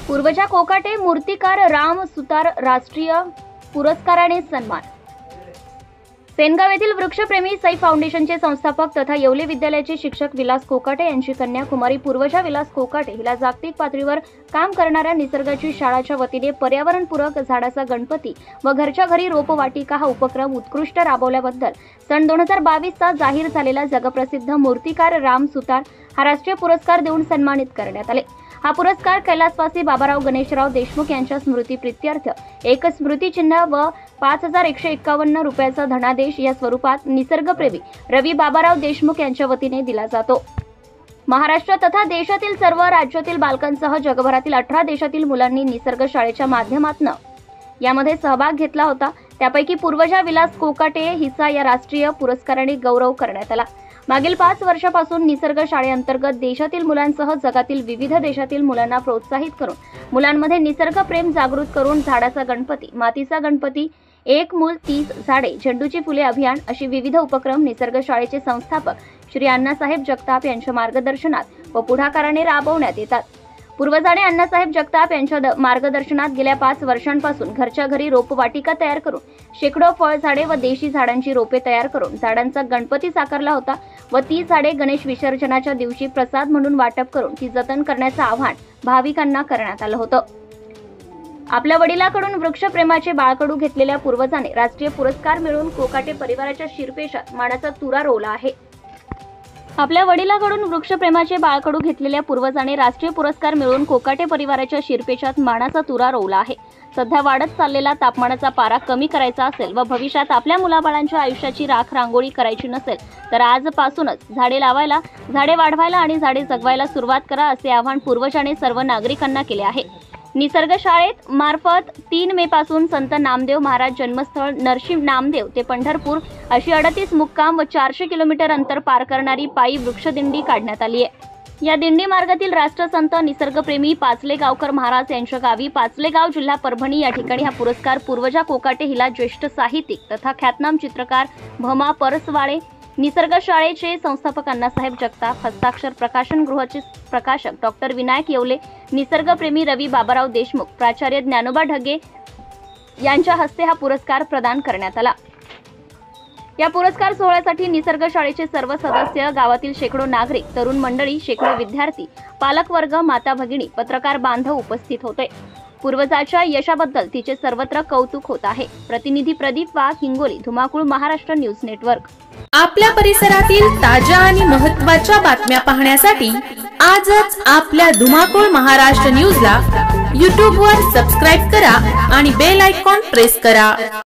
पूर्वजा कोकाटे मूर्तिकार राम सुतार राष्ट्रीय पुरस्काराने सन्मान। सेनगाव येथील वृक्षप्रेमी साई फाउंडेशनचे संस्थापक तथा येवले विद्यालयाचे शिक्षक विलास कोकाटे यांची कन्या कुमारी पूर्वजा विलास कोकाटे हिला जागतिक पातळीवर काम करणाऱ्या निसर्गाची शाळाच्या वतीने पर्यावरणपूरक झाडाचा गणपती व घरच्या घरी रोपवाटिका हा उपक्रम उत्कृष्ट राबवल्याबद्दल सन 2022चा जाहीर झालेला जगप्रसिद्ध मूर्तिकार राम सुतार हा राष्ट्रीय पुरस्कार देऊन सन्मानित करण्यात आले। हा पुरस्कार कैलासवासी बाबाराव गणेशराव देशमुख यांच्या स्मृतिप्रित्यर्थ एक स्मृतिचिन्ह व 5151 रुपयाचा धनादेश या स्वरूपात निसर्गप्रेमी रवी बाबाराव देशमुख यांच्या वतीने दिला जातो। महाराष्ट्र तथा देशातील सर्व राज्यातील बालकांसह जगभरातील 18 देशातील मुलांनी निसर्ग शाळेच्या माध्यमातून यामध्ये सहभाग घेतला होता। त्यापैकी पूर्वजा विलास कोकाटे हिचा या राष्ट्रीय पुरस्काराने गौरव करण्यात आला। मागील 5 वर्षापासून निसर्ग शाळेअंतर्गत देशातील मुलांसह जगातील विविध देशातील मुलांना प्रोत्साहित करून मुलांमध्ये निसर्ग प्रेम जागृत करून झाडाचा गणपती, मातीचा गणपती, एक मूल 30 झाडे, झेंडूची फुले अभियान अशी विविध उपक्रम निसर्ग शाळेचे संस्थापक श्री अण्णासाहेब जगताप यांच्या मार्गदर्शनात व पुढाकाराने राबवण्यात येतात। पूर्वजाने अण्णासाहेब जगताप यांच्या मार्गदर्शनात गेल्या 5 वर्षांपासून घरच्या घरी रोपवाटिका तयार करून शेकडो फळझाडे व देशी झाडांची रोपे तयार करून झाडांचा गणपती साकारला होता व ती झाडे गणेश विसर्जनाच्या दिवशी प्रसाद म्हणून वाटप करून ती जतन करण्याचं आवाहन भाविकांना करण्यात आलं होतं। आपल्या वडिलांकडून वृक्षप्रेमाचे बाळकडू घेतलेल्या पूर्वजाने राष्ट्रीय पुरस्कार मिळवून कोकाटे परिवाराच्या शिरपेशात मानाचा तुरा रोवला आहे। आपल्या वडिलांकडून वृक्षप्रेमाचे बाळकडू घेतलेल्या पूर्वजाने राष्ट्रीय पुरस्कार मिळवून कोकाटे परिवाराच्या शिरपेशात मानाचा तुरा रोवला आहे। सध्या वाढत चाललेला तापमानाचा पारा कमी करायचा असेल व भविष्यात आपल्या मुलाबाळांच्या आयुष्याची राख रांगोळी करायची नसेल तर आजपासूनच झाडे लावायला, झाडे वाढवायला आणि झाडे जगवायला सुरुवात करा असे आवाहन पूर्वजाने सर्व नागरिकांना केले आहे। निसर्ग शाळेत मार्फत 3 मे पासून संत नामदेव महाराज जन्मस्थळ नरशिंह नामदेव ते पंढरपूर अशी 38 मुक्काम व 400 किलोमीटर अंतर पार करणारी पायी वृक्षदिंडी काढण्यात आली आहे। या दिंडी मार्गातील राष्ट्रसंत निसर्गप्रेमी पाचलेगावकर महाराज यांच्या गावी पाचलेगाव जिल्हा परभणी या ठिकाणी हा पुरस्कार पूर्वजा कोकाटे हिला ज्येष्ठ साहित्यिक तथा ख्यातनाम चित्रकार भमा परसवाळे, निसर्ग शाळेचे संस्थापक अण्णासाहेब जगताप, हस्ताक्षर प्रकाशन गृहाचे प्रकाशक डॉक्टर विनायक येवले, निसर्गप्रेमी रवी बाबाराव देशमुख, प्राचार्य ज्ञानोबा ढगे यांच्या हस्ते हा पुरस्कार प्रदान करण्यात आला। या पुरस्कार सोहळ्यासाठी निसर्ग शाळेचे सर्व सदस्य, गावातील शेकडो नागरिक, तरुण मंडळी, शेकडो विद्यार्थी, पालकवर्ग, माता भगिनी, पत्रकार बांधव उपस्थित होते। पूर्वजाच्या यशाबद्दल तिचे सर्वत्र कौतुक होत आहे। प्रतिनिधी प्रदीप वाघ, हिंगोली, धुमाकूळ, महाराष्ट्र न्यूज नेटवर्क। आपल्या परिसरातील ताज्या आणि महत्त्वाच्या बातम्या पाहण्यासाठी आजच आपल्या धुमाकूळ महाराष्ट्र न्यूजला YouTube वर सबस्क्राइब करा आणि बेल आयकॉन प्रेस करा।